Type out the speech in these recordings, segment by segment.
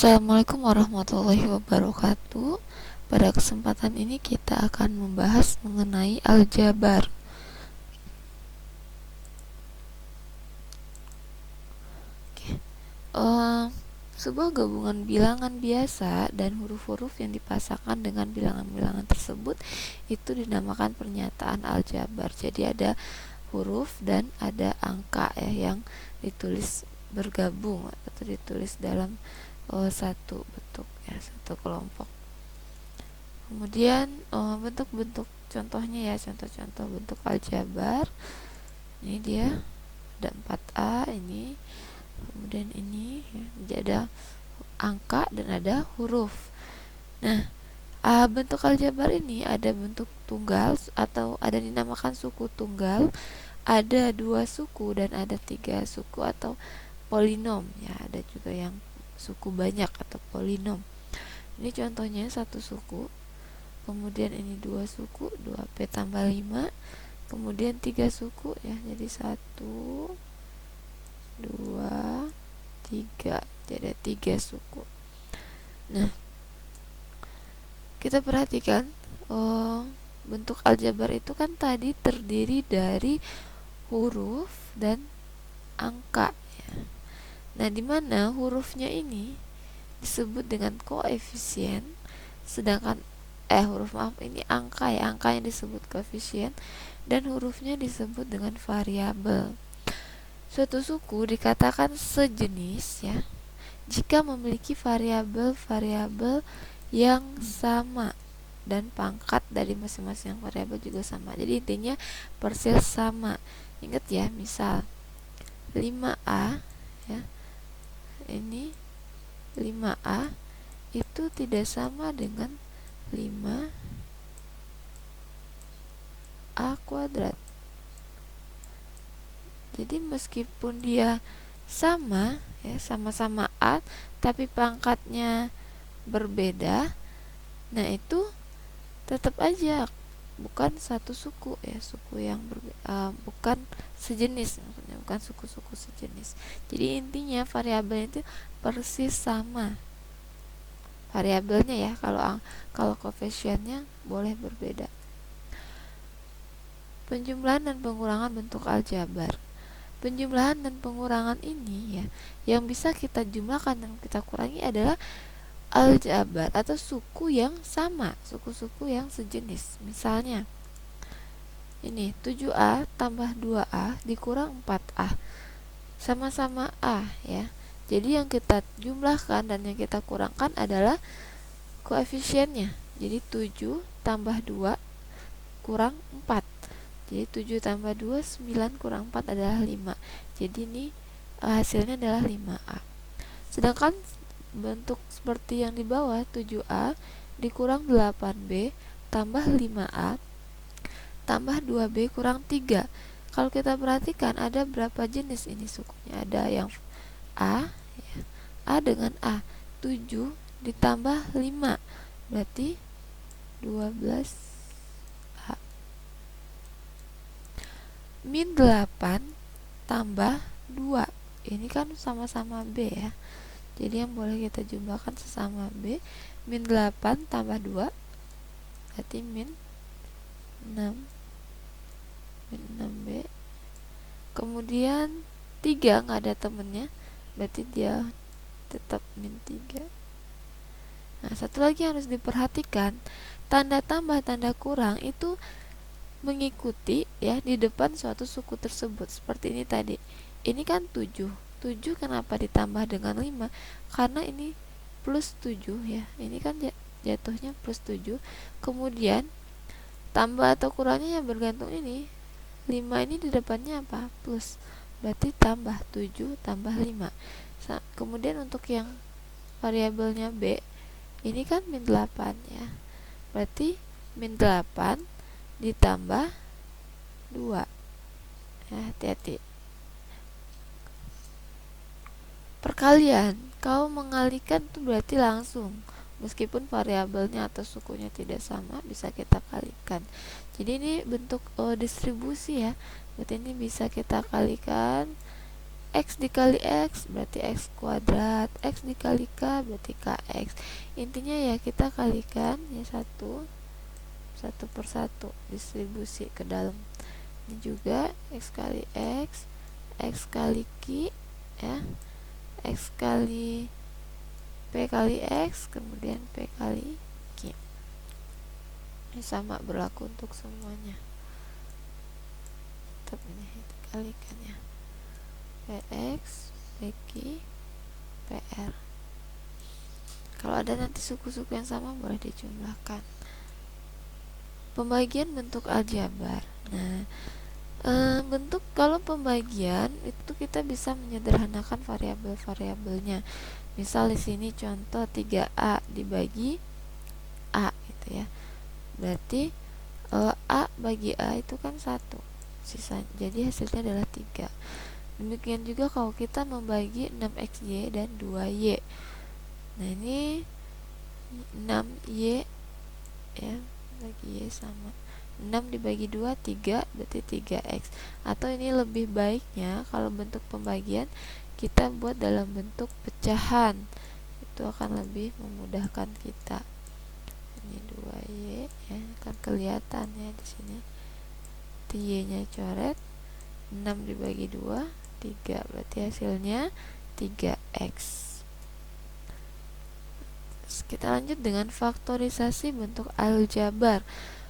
Assalamualaikum warahmatullahi wabarakatuh. Pada kesempatan ini kita akan membahas mengenai aljabar. Oke. Eh, Sebuah gabungan bilangan biasa dan huruf-huruf yang dipasangkan dengan bilangan-bilangan tersebut itu dinamakan pernyataan aljabar. Jadi ada huruf dan ada angka ya yang ditulis bergabung atau ditulis dalam satu bentuk ya, satu kelompok. Kemudian bentuk-bentuk contohnya ya, contoh-contoh bentuk aljabar. Ini dia ada 4A ini, kemudian ini ya, jadi ada angka dan ada huruf. Nah, bentuk aljabar ini ada bentuk tunggal atau ada dinamakan suku tunggal, ada 2 suku dan ada 3 suku atau polinom ya, ada juga yang suku banyak atau polinom. Ini contohnya satu suku, kemudian ini 2 suku, 2P tambah 5, kemudian 3 suku ya, jadi 1 2 3, jadi 3 suku. Nah, kita perhatikan bentuk aljabar itu kan tadi terdiri dari huruf dan angka ya. Nah, dimana hurufnya ini disebut dengan koefisien, sedangkan ini angka ya, angka yang disebut koefisien, dan hurufnya disebut dengan variabel. Suatu suku dikatakan sejenis ya jika memiliki variabel-variabel yang sama dan pangkat dari masing-masing variabel juga sama. Jadi intinya persis sama. Ingat ya, misal 5A ya. Ini 5A itu tidak sama dengan 5A kuadrat. Jadi meskipun dia sama ya, sama-sama A tapi pangkatnya berbeda, nah itu tetap aja bukan satu suku ya, suku yang bukan sejenis, maksudnya bukan suku-suku sejenis. Jadi intinya variabel itu persis sama variabelnya ya, kalau koefisiennya boleh berbeda. Penjumlahan dan pengurangan bentuk aljabar. Penjumlahan dan pengurangan ini ya, yang bisa kita jumlahkan dan kita kurangi adalah aljabar atau suku yang sama, suku-suku yang sejenis. Misalnya ini 7A tambah 2A dikurang 4A, sama-sama A ya. Jadi yang kita jumlahkan dan yang kita kurangkan adalah koefisiennya. Jadi 7 tambah 2 kurang 4. Jadi 7 tambah 2 9 kurang 4 adalah 5. Jadi ini hasilnya adalah 5A. Sedangkan bentuk seperti yang di bawah, 7A dikurang 8B tambah 5A tambah 2B kurang 3. Kalau kita perhatikan ada berapa jenis ini sukunya? Ada yang A ya, A dengan A, 7 ditambah 5 berarti 12A. Min 8 tambah 2, ini kan sama-sama B ya, jadi yang boleh kita jumlahkan sesama B. Min 8 tambah 2 berarti min 6, min 6B. Kemudian 3 nggak ada temennya, berarti dia tetap min 3. Nah, satu lagi harus diperhatikan, tanda tambah tanda kurang itu mengikuti ya di depan suatu suku tersebut. Seperti ini tadi, ini kan 7 kenapa ditambah dengan 5? Karena ini plus 7 ya, ini kan jatuhnya plus 7. Kemudian tambah atau kurangnya yang bergantung ini, 5 ini di depannya apa? Plus, berarti tambah 7 tambah 5. Kemudian untuk yang variabelnya B, ini kan min 8 ya, berarti min 8 ditambah 2 ya, hati-hati. Perkalian, kau mengalikan itu berarti langsung, meskipun variabelnya atau sukunya tidak sama bisa kita kalikan. Jadi ini bentuk distribusi ya, berarti ini bisa kita kalikan X dikali X berarti X kuadrat, X dikali K berarti KX. Intinya ya kita kalikan ya satu per satu, distribusi ke dalam. Ini juga X kali X, X kali Q ya, X kali P kali X, kemudian P kali Q. Ini sama berlaku untuk semuanya. Tetap ini dikalikan ya, PX, PQ, PR. Kalau ada nanti suku-suku yang sama boleh dijumlahkan. Pembagian bentuk aljabar. Nah, bentuk kalau pembagian itu kita bisa menyederhanakan variabel-variabelnya. Misal di sini contoh 3A dibagi A gitu ya. Berarti A bagi A itu kan 1. Sisa, jadi hasilnya adalah 3. Demikian juga kalau kita membagi 6XY dan 2Y. Nah, ini 6Y ya, bagi Y sama 6 dibagi 2, 3, berarti 3X. Atau ini lebih baiknya kalau bentuk pembagian kita buat dalam bentuk pecahan, itu akan lebih memudahkan kita. Ini 2Y ya, kan kelihatan ya di sini. Y nya coret, 6 dibagi 2, 3, berarti hasilnya 3X. Kita lanjut dengan faktorisasi bentuk aljabar.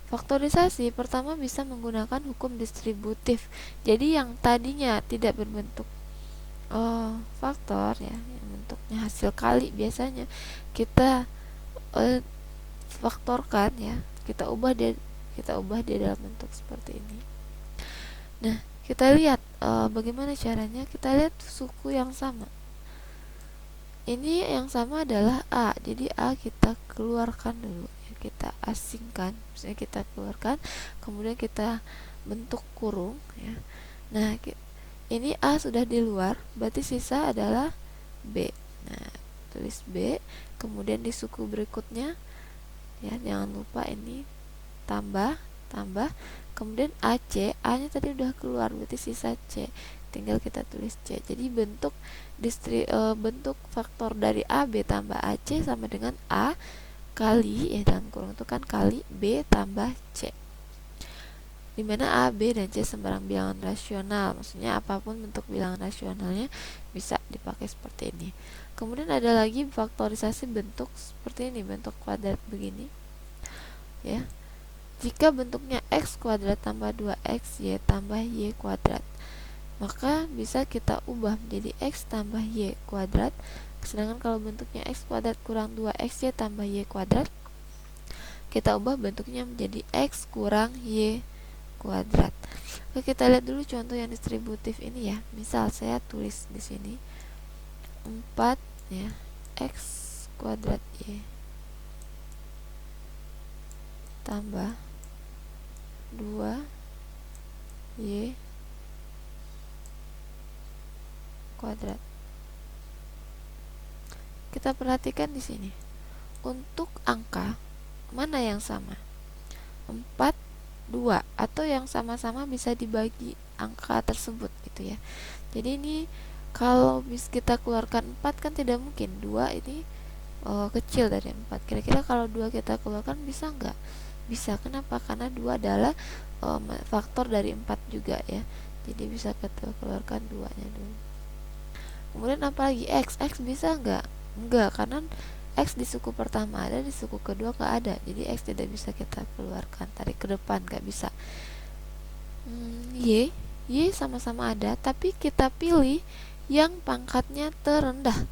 Faktorisasi pertama bisa menggunakan hukum distributif. Jadi yang tadinya tidak berbentuk faktor ya, yang bentuknya hasil kali, biasanya kita faktorkan ya, kita ubah dia dalam bentuk seperti ini. Nah, kita lihat bagaimana caranya. Kita lihat suku yang sama. Ini yang sama adalah A, jadi A kita keluarkan dulu ya, kita asingkan, misalnya kita keluarkan, kemudian kita bentuk kurung ya. Nah, ini A sudah di luar, berarti sisa adalah B. Nah, tulis B, kemudian di suku berikutnya ya, jangan lupa ini tambah, kemudian AC, A nya tadi udah keluar, berarti sisa C, tinggal kita tulis C. Jadi bentuk bentuk faktor dari AB tambah AC sama dengan A kali ya, dalam kurung itu kan kali B tambah C, dimana A, B, dan C sembarang bilangan rasional. Maksudnya apapun bentuk bilangan rasionalnya bisa dipakai seperti ini. Kemudian ada lagi faktorisasi bentuk seperti ini, bentuk kuadrat begini ya. Jika bentuknya X kuadrat tambah 2XY tambah Y kuadrat, maka bisa kita ubah menjadi X tambah Y kuadrat. Sedangkan kalau bentuknya X kuadrat kurang 2XY tambah Y kuadrat, kita ubah bentuknya menjadi X kurang Y kuadrat. Oke, kita lihat dulu contoh yang distributif ini ya. Misal saya tulis di sini 4 ya, X kuadrat Y tambah 2Y kuadrat. Kita perhatikan di sini. Untuk angka mana yang sama? 4, 2, atau yang sama-sama bisa dibagi angka tersebut gitu ya. Jadi ini kalau kita keluarkan 4 kan tidak mungkin, 2 ini kecil dari 4. Kira-kira kalau 2 kita keluarkan bisa nggak? Bisa. Kenapa? Karena 2 adalah faktor dari 4 juga ya. Jadi bisa kita keluarkan 2 nya dulu. Kemudian apalagi X bisa nggak? Enggak, karena X di suku pertama ada, di suku kedua nggak ada. Jadi X tidak bisa kita keluarkan, tarik ke depan, nggak bisa. Y sama-sama ada, tapi kita pilih yang pangkatnya terendah.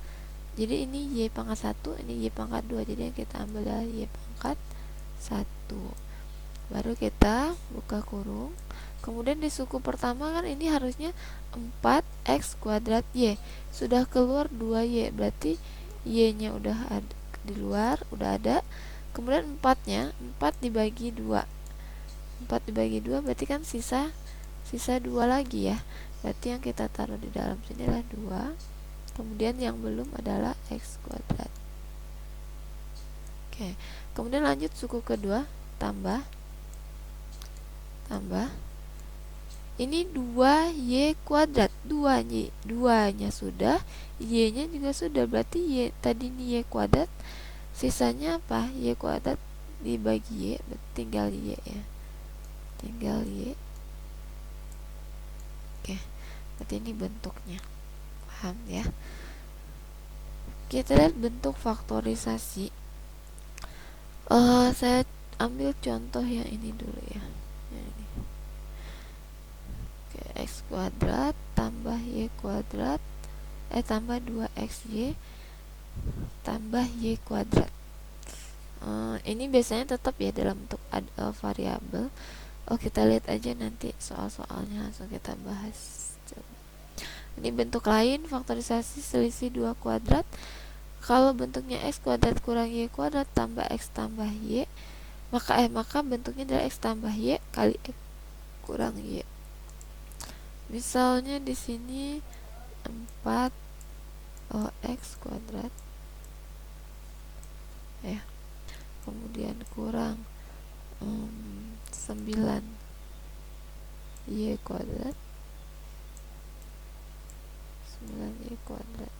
Jadi ini Y pangkat 1, ini Y pangkat 2. Jadi yang kita ambil adalah Y pangkat 1. Baru kita buka kurung. Kemudian di suku pertama kan ini harusnya 4X kuadrat Y. Sudah keluar 2Y, berarti Y nya udah ada di luar, udah ada. Kemudian 4 nya, 4 dibagi 2. 4 dibagi 2 berarti kan sisa 2 lagi ya. Berarti yang kita taruh di dalam sini adalah 2. Kemudian yang belum adalah X kuadrat. Oke, kemudian lanjut suku kedua, tambah Ini 2y kuadrat, 2-nya sudah, y-nya juga sudah, berarti y tadi ini y kuadrat, sisanya apa? Y kuadrat dibagi y, tinggal y ya, tinggal y. Oke, berarti ini bentuknya, paham ya? Kita lihat bentuk faktorisasi. Saya ambil contoh yang ini dulu ya, yang ini. Oke, x kuadrat tambah y kuadrat tambah 2xy tambah y kuadrat. Ini biasanya tetap ya dalam bentuk variabel. Kita lihat aja nanti soal-soalnya, langsung kita bahas. Ini bentuk lain faktorisasi selisih 2 kuadrat. Kalau bentuknya x kuadrat kurang y kuadrat tambah x tambah y, maka bentuknya adalah x tambah y kali x kurang y. Misalnya di sini 4 x kuadrat ya, kemudian kurang 9 y kuadrat, 9y kuadrat.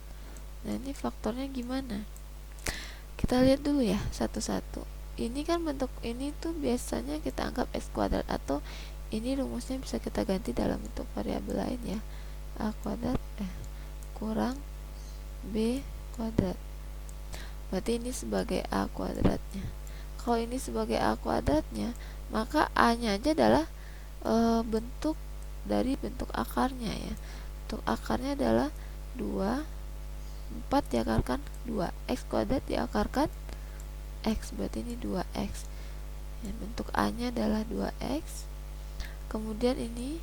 Nah, ini faktornya gimana? Kita lihat dulu ya satu-satu. Ini kan bentuk ini tuh biasanya kita anggap x kuadrat, atau ini rumusnya bisa kita ganti dalam bentuk variabel lain ya, a kuadrat kurang b kuadrat. Berarti ini sebagai a kuadratnya. Kalau ini sebagai a kuadratnya, maka a-nya aja adalah bentuk dari bentuk akarnya ya. Bentuk akarnya adalah 2, 4 diakarkan 2, x kuadrat diakarkan x, berarti ini 2x ya, bentuk a nya adalah 2x. Kemudian ini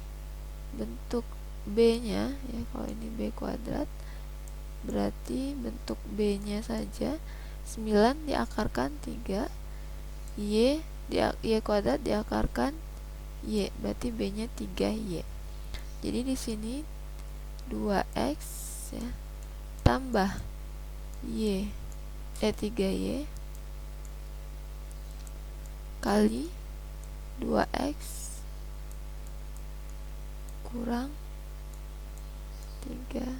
bentuk b nya ya, kalau ini b kuadrat berarti bentuk b nya saja 9 diakarkan 3, y kuadrat diakarkan y, berarti b nya 3y. Jadi di sini 2x ya tambah 3y kali 2x kurang 3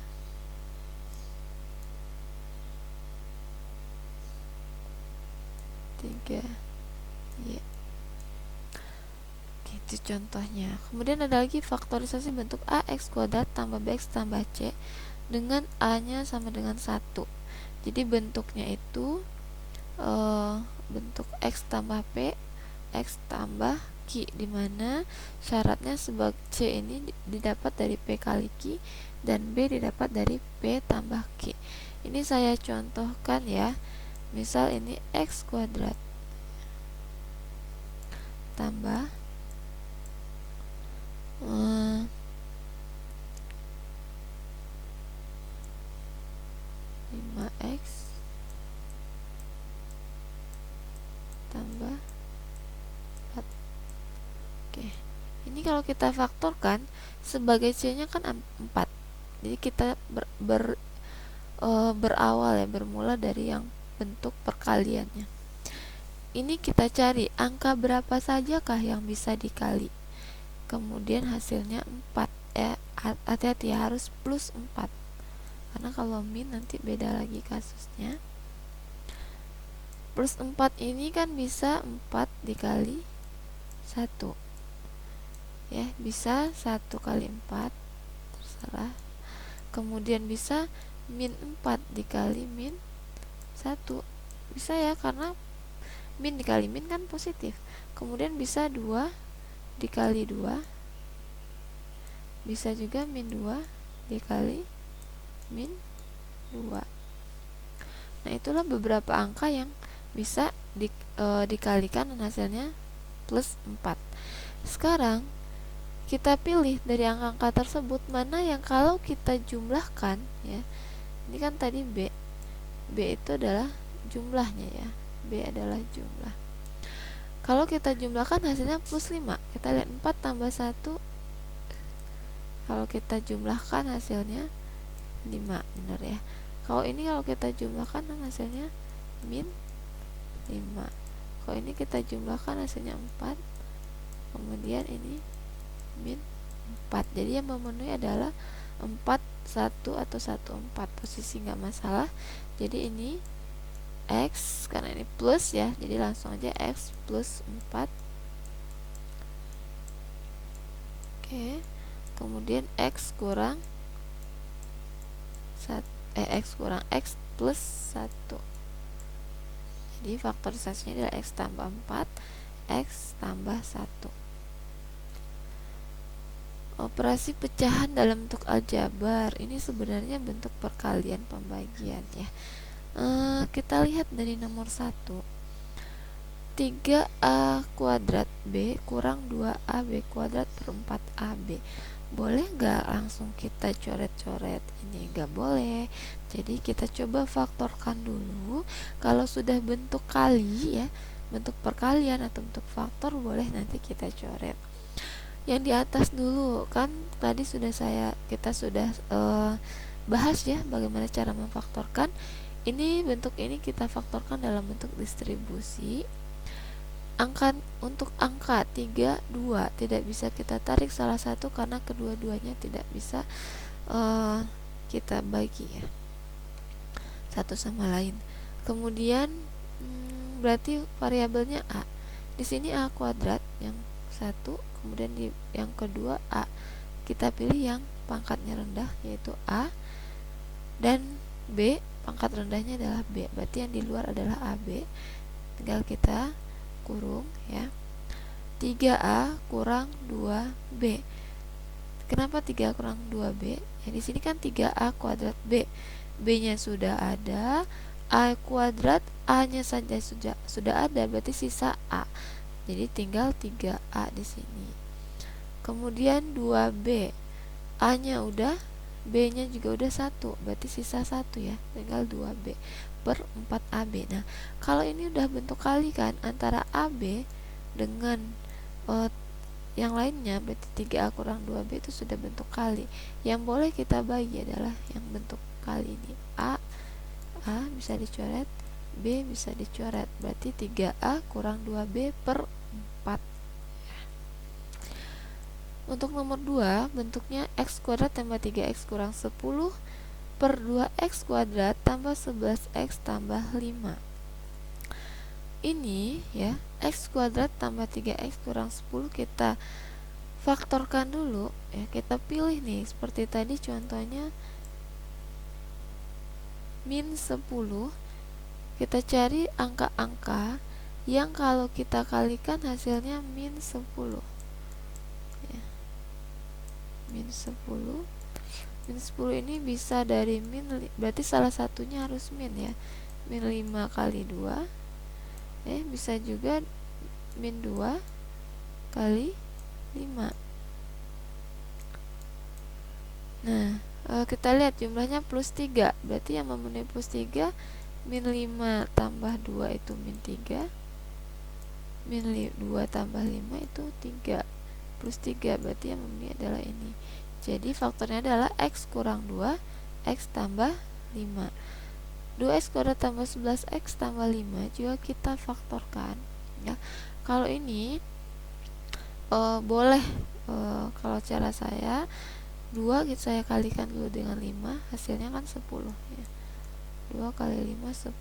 y. Itu contohnya. Kemudian ada lagi faktorisasi bentuk ax kuadrat tambah bx tambah c dengan a nya sama dengan 1. Jadi bentuknya itu bentuk x tambah p, x tambah q, dimana syaratnya sebagai c ini didapat dari p kali q dan b didapat dari p tambah q. Ini saya contohkan ya. Misal ini x kuadrat tambah 5x tambah 4. Oke, ini kalau kita faktorkan sebagai c nya kan 4, jadi kita berawal ya, bermula dari yang bentuk perkaliannya. Ini kita cari angka berapa sajakah yang bisa dikali, kemudian hasilnya 4 ya. Hati-hati ya, harus plus 4, karena kalau min nanti beda lagi kasusnya. Plus 4 ini kan bisa 4 dikali 1 ya, bisa 1 kali 4 terserah. Kemudian bisa min 4 dikali min 1, bisa ya, karena min dikali min kan positif. Kemudian bisa 2 dikali 2, bisa juga min 2 dikali min 2. Nah, itulah beberapa angka yang bisa dikalikan dan hasilnya plus 4. Sekarang kita pilih dari angka-angka tersebut mana yang kalau kita jumlahkan ya. Ini kan tadi b itu adalah jumlahnya ya, b adalah jumlah. Kalau kita jumlahkan hasilnya plus 5. Kita lihat 4 tambah 1, kalau kita jumlahkan hasilnya 5, benar ya. Kalau ini kalau kita jumlahkan hasilnya min 5. Kalau ini kita jumlahkan hasilnya 4, kemudian ini min 4. Jadi yang memenuhi adalah 4, 1 atau 1, 4. Posisi nggak masalah. Jadi ini X, karena ini plus ya, jadi langsung aja X plus 4. Oke. Kemudian X kurang X plus 1. Jadi faktorisasinya adalah X tambah 4, X tambah 1. Operasi pecahan dalam bentuk aljabar ini sebenarnya bentuk perkalian pembagian ya. Kita lihat dari nomor 1, 3A kuadrat B kurang 2AB kuadrat per 4AB. Boleh nggak langsung kita coret-coret? Ini nggak boleh. Jadi kita coba faktorkan dulu. Kalau sudah bentuk kali ya, bentuk perkalian atau bentuk faktor, boleh nanti kita coret. Yang di atas dulu kan tadi kita sudah bahas ya bagaimana cara memfaktorkan. Ini bentuk ini kita faktorkan dalam bentuk distribusi. Untuk angka 3, 2 tidak bisa kita tarik salah satu karena kedua-duanya tidak bisa kita bagi ya satu sama lain. Kemudian berarti variabelnya A. Di sini A kuadrat yang satu, kemudian yang kedua A. Kita pilih yang pangkatnya rendah yaitu A, dan B pangkat rendahnya adalah B. Berarti yang di luar adalah AB. Tinggal kita kurung ya. 3A kurang 2B. Kenapa 3 kurang 2B? Ya di sini kan 3A kuadrat B. B-nya sudah ada, A kuadrat A-nya saja sudah ada, berarti sisa A. Jadi tinggal 3A di sini. Kemudian 2B. A-nya udah, B-nya juga udah 1, berarti sisa 1 ya. Tinggal 2B per 4AB. Nah, kalau ini udah bentuk kali kan antara AB dengan yang lainnya, berarti 3A kurang 2B itu sudah bentuk kali. Yang boleh kita bagi adalah yang bentuk kali ini. A bisa dicoret, B bisa dicoret. Berarti 3A kurang 2B per 4. Untuk nomor 2, bentuknya X kuadrat tambah 3X kurang 10 per 2x kuadrat tambah 11x tambah 5. Ini ya, x kuadrat tambah 3x kurang 10 kita faktorkan dulu ya. Kita pilih nih seperti tadi contohnya min 10. Kita cari angka-angka yang kalau kita kalikan hasilnya min 10 ya. Min 10 ini bisa dari min, berarti salah satunya harus min ya. Min 5 kali 2 bisa juga min 2 kali 5. Nah, kita lihat jumlahnya plus 3, berarti yang memenuhi plus 3 min 5 tambah 2 itu min 3, min 2 tambah 5 itu 3, plus 3, berarti yang memenuhi adalah ini. Jadi faktornya adalah X kurang 2, X tambah 5. 2X kuadrat tambah 11X tambah 5 juga kita faktorkan ya. Kalau ini boleh kalau cara saya 2 saya kalikan dulu dengan 5, hasilnya kan 10 ya. 2 kali 5 10.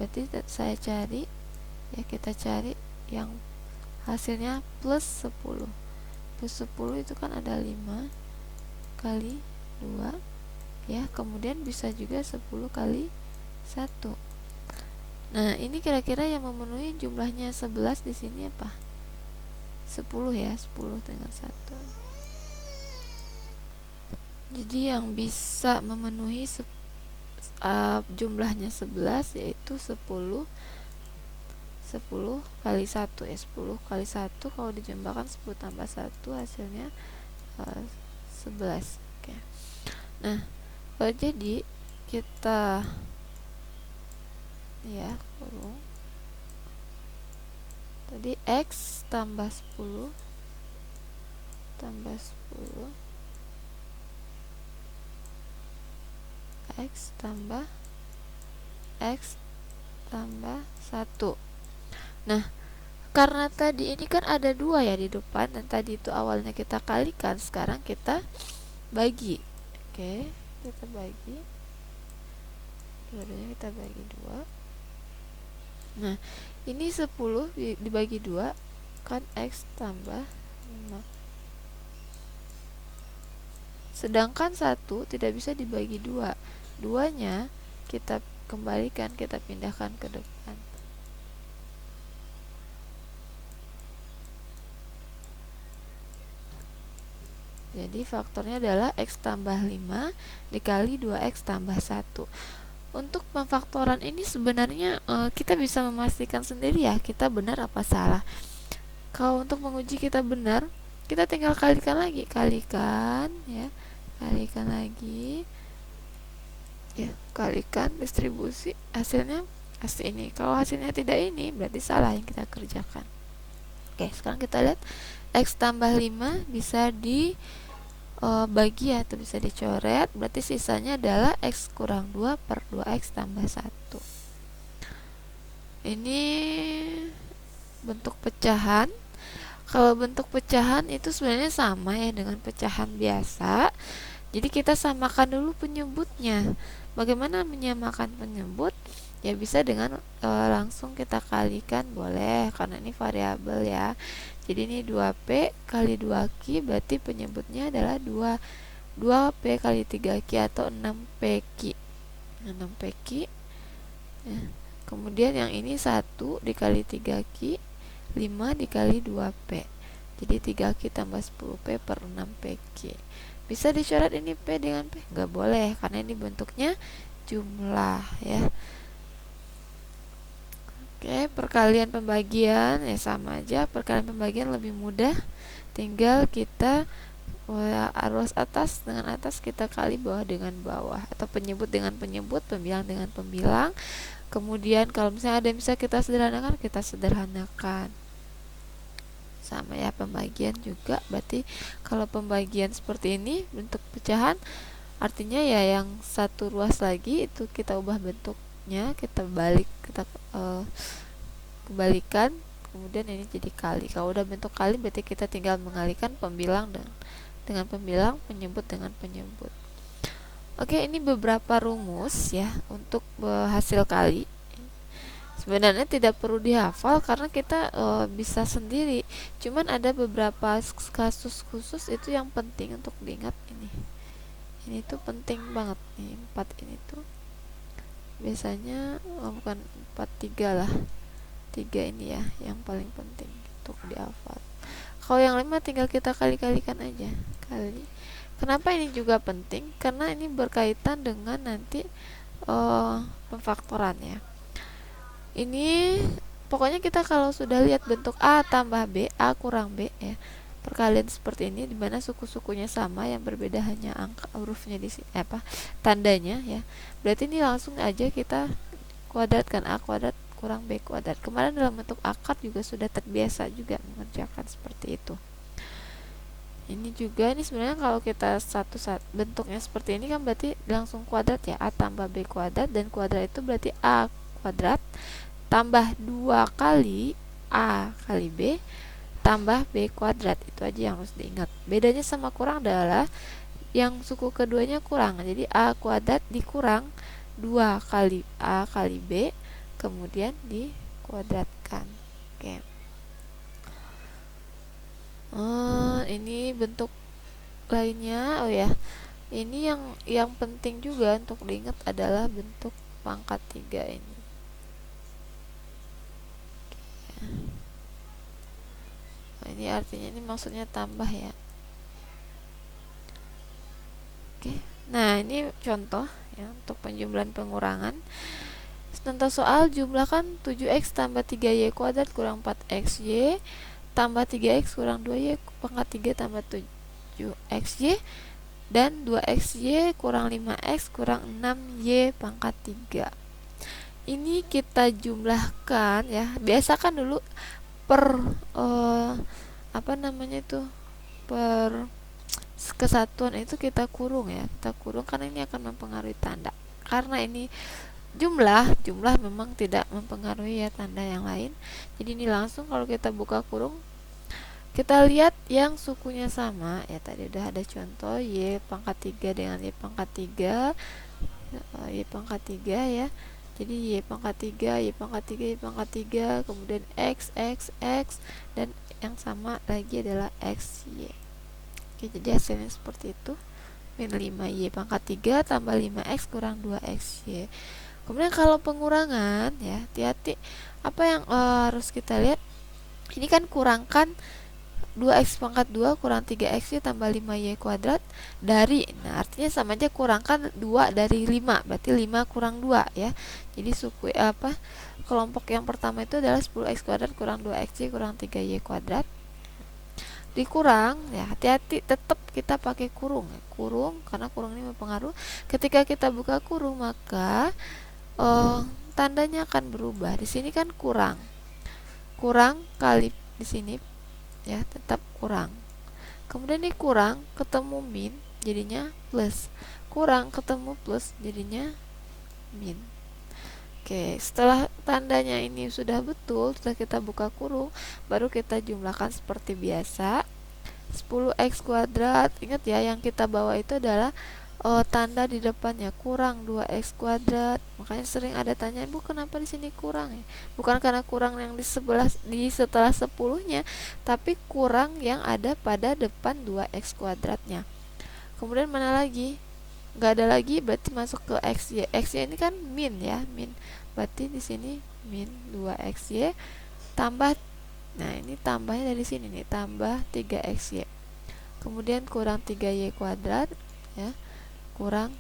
Berarti saya cari ya, kita cari yang hasilnya plus 10. Plus 10 itu kan ada 5 kali 2 ya, kemudian bisa juga 10 kali 1. Nah, ini kira-kira yang memenuhi jumlahnya 11 di sini apa? 10 ya, 10 dengan 1. Jadi yang bisa memenuhi jumlahnya 11 yaitu 10 kali 1 ya. 10 kali 1 kalau dijumlahkan 10 tambah 1 hasilnya 11. Oke. Nah, jadi kita ya kurung tadi X tambah 10 X tambah 1. Nah, Karena tadi ini kan ada 2 ya di depan, dan tadi itu awalnya kita kalikan, sekarang kita bagi. Oke, kita bagi, dua-duanya kita bagi 2. Nah, ini 10 dibagi 2 kan X tambah 5. Sedangkan 1 tidak bisa dibagi 2. Duanya kita kembalikan, kita pindahkan ke depan. Jadi faktornya adalah X tambah 5 dikali 2X tambah 1. Untuk pemfaktoran ini sebenarnya kita bisa memastikan sendiri ya, kita benar apa salah. Kalau untuk menguji kita benar, kita tinggal kalikan lagi, kalikan ya, kalikan lagi ya, kalikan distribusi, hasilnya hasil ini. Kalau hasilnya tidak ini, berarti salah yang kita kerjakan. Oke, sekarang kita lihat X tambah 5 bisa dibagi atau bisa dicoret, berarti sisanya adalah X kurang 2 per 2X tambah 1. Ini bentuk pecahan. Kalau bentuk pecahan itu sebenarnya sama ya dengan pecahan biasa. Jadi kita samakan dulu penyebutnya. Bagaimana menyamakan penyebut? Ya bisa dengan langsung kita kalikan, boleh, karena ini variabel ya. Jadi ini 2P kali 2Q, berarti penyebutnya adalah 2P kali 3Q atau 6PQ. 6PQ ya. Kemudian yang ini 1 dikali 3Q, 5 dikali 2P. Jadi 3Q tambah 10P per 6PQ. Bisa dicoret ini P dengan P? Nggak boleh, karena ini bentuknya jumlah ya. Oke, perkalian pembagian ya sama aja. Perkalian pembagian lebih mudah. Tinggal kita arus atas dengan atas kita kali bawah dengan bawah, atau penyebut dengan penyebut, pembilang dengan pembilang. Kemudian kalau misalnya ada yang bisa kita sederhanakan, kita sederhanakan. Sama ya, pembagian juga. Berarti kalau pembagian seperti ini bentuk pecahan, artinya ya yang satu ruas lagi itu kita ubah bentuknya, kita balik, kita kebalikan, kemudian ini jadi kali. Kalau udah bentuk kali, berarti kita tinggal mengalikan pembilang dengan pembilang, penyebut dengan penyebut. Oke, ini beberapa rumus ya untuk hasil kali. Sebenarnya tidak perlu dihafal karena kita bisa sendiri. Cuman ada beberapa kasus khusus itu yang penting untuk diingat ini. Ini tuh penting banget nih, 4 ini tuh. Biasanya bukan 4, 3 lah. 3 ini ya yang paling penting untuk dihafal. Kalau yang 5 tinggal kita kali-kalikan aja. Kali. Kenapa ini juga penting? Karena ini berkaitan dengan nanti pemfaktoran ya. Ini pokoknya kita kalau sudah lihat bentuk A tambah B, A kurang B ya, perkalian seperti ini dimana suku-sukunya sama, yang berbeda hanya angka hurufnya di sini, tandanya ya. Berarti ini langsung aja kita kuadratkan, A kuadrat kurang B kuadrat. Kemarin dalam bentuk akar juga sudah terbiasa juga mengerjakan seperti itu. Ini juga, ini sebenarnya kalau kita satu bentuknya seperti ini kan berarti langsung kuadrat ya, A tambah B kuadrat, dan kuadrat itu berarti A kuadrat tambah 2 kali A kali B tambah B kuadrat. Itu aja yang harus diingat. Bedanya sama kurang adalah yang suku keduanya kurang, jadi A kuadrat dikurang 2 kali A kali B kemudian dikuadratkan. Oke. Ini bentuk lainnya. Oh ya, ini yang penting juga untuk diingat adalah bentuk pangkat 3 ini. Nah, ini artinya, ini maksudnya tambah ya. Oke. Nah, ini contoh ya untuk penjumlahan pengurangan. Contoh soal, jumlahkan 7x tambah 3y kuadrat kurang 4xy tambah 3x kurang 2y pangkat 3 tambah 7xy dan 2xy kurang 5x kurang 6y pangkat 3. Ini kita jumlahkan ya. Biasakan dulu per per kesatuan itu kita kurung ya. Kita kurung karena ini akan mempengaruhi tanda. Karena ini jumlah memang tidak mempengaruhi ya tanda yang lain. Jadi ini langsung kalau kita buka kurung, kita lihat yang sukunya sama ya, tadi udah ada contoh y pangkat 3 dengan y pangkat 3, y pangkat 3 ya. Jadi y pangkat 3, y pangkat 3, y pangkat 3, kemudian x, dan yang sama lagi adalah x, y. Oke, jadi hasilnya seperti itu. Min 5y pangkat 3 tambah 5x kurang 2xy. Kemudian kalau pengurangan ya, hati-hati. Apa yang harus kita lihat? Ini kan kurangkan 2x pangkat 2 kurang 3x tambah 5y kuadrat dari, nah artinya sama aja kurangkan 2 dari 5, berarti 5 kurang 2 ya. Jadi suku kelompok yang pertama itu adalah 10x kuadrat kurang 2xy kurang 3y kuadrat. Dikurang ya, hati-hati, tetap kita pakai kurung ya. Kurung karena kurung ini berpengaruh. Ketika kita buka kurung maka tandanya akan berubah. Di sini kan kurang kali di sini ya, tetap kurang. Kemudian ini kurang ketemu min, jadinya plus. Kurang ketemu plus, jadinya min. Oke, setelah tandanya ini sudah betul, setelah kita buka kurung, baru kita jumlahkan seperti biasa. 10x kuadrat, ingat ya, yang kita bawa itu adalah tanda di depannya kurang 2x kuadrat. Makanya sering ada tanya, "Bu, kenapa di sini kurang ya?" Bukan karena kurang yang di setelah 10-nya, tapi kurang yang ada pada depan 2x kuadratnya. Kemudian mana lagi? Nggak ada lagi, berarti masuk ke xy. Xy ini kan min ya, min. Berarti di sini min 2xy tambah, nah ini tambahnya dari sini nih, tambah 3xy. Kemudian kurang 3y kuadrat ya, kurang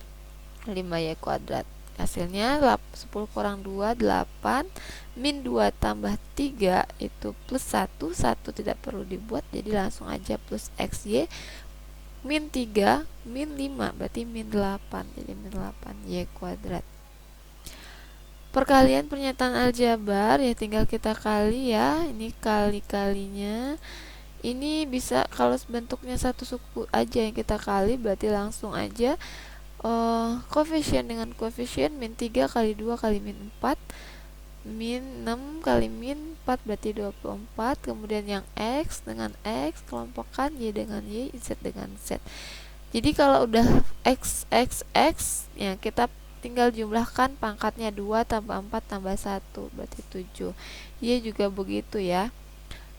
5y kuadrat. Hasilnya 10 kurang 2, 8. Min 2 tambah 3 itu plus 1. 1 tidak perlu dibuat, jadi langsung aja plus xy. Min 3, min 5, berarti min 8. Jadi min 8y kuadrat. Perkalian pernyataan aljabar ya, tinggal kita kali ya. Ini kali-kalinya. Ini bisa kalau bentuknya satu suku aja yang kita kali, berarti langsung aja koefisien dengan koefisien, min 3 kali 2 kali min 4, min 6 kali min 4 berarti 24. Kemudian yang x dengan x kelompokkan, y dengan y, z dengan z. Jadi kalau udah x ya, kita tinggal jumlahkan pangkatnya 2 tambah 4 tambah 1 berarti 7. Y juga begitu ya,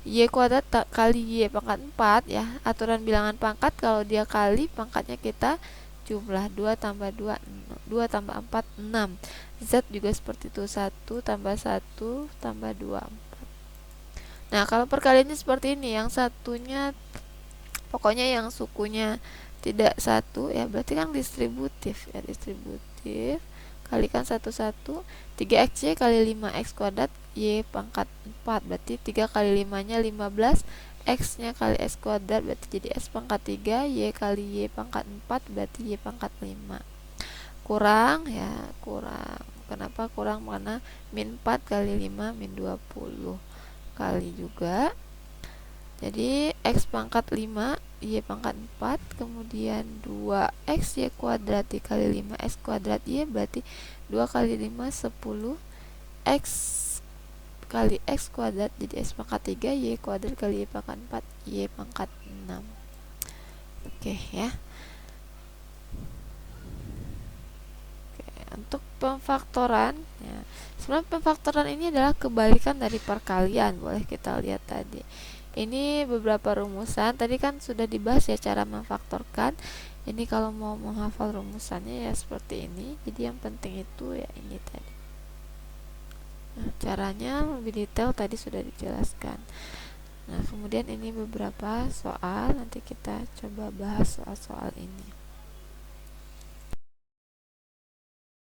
y kuadrat kali y pangkat 4 ya. Aturan bilangan pangkat, kalau dia kali pangkatnya kita jumlah, 2 tambah 2, 2 tambah 4, 6. Z juga seperti itu, 1 tambah 1 tambah 2, 4. Nah, kalau perkaliannya seperti ini, yang satunya pokoknya yang sukunya tidak satu ya, berarti kan distributif ya, distributif. Kalikan 1 1, 3xy kali 5x kuadrat y pangkat 4, berarti 3 kali 5 nya 15, x nya kali x kuadrat berarti jadi x pangkat 3, y kali y pangkat 4 berarti y pangkat 5. Kurang ya, kurang. Kenapa kurang? Karena min 4 kali 5 min 20 kali juga. Jadi x pangkat 5 y pangkat 4, kemudian 2x y kuadrat dikali 5x kuadrat y berarti 2 kali 5 10 x kali x kuadrat, jadi x pangkat 3 y kuadrat kali y pangkat 4 y pangkat 6. Oke ya. Oke, untuk pemfaktoran ya, sebenarnya pemfaktoran ini adalah kebalikan dari perkalian. Boleh kita lihat tadi, ini beberapa rumusan. Tadi kan sudah dibahas ya cara memfaktorkan. Ini kalau mau menghafal rumusannya ya seperti ini. Jadi yang penting itu ya ini tadi. Nah, caranya lebih detail tadi sudah dijelaskan. Nah, kemudian ini beberapa soal, nanti kita coba bahas soal-soal ini.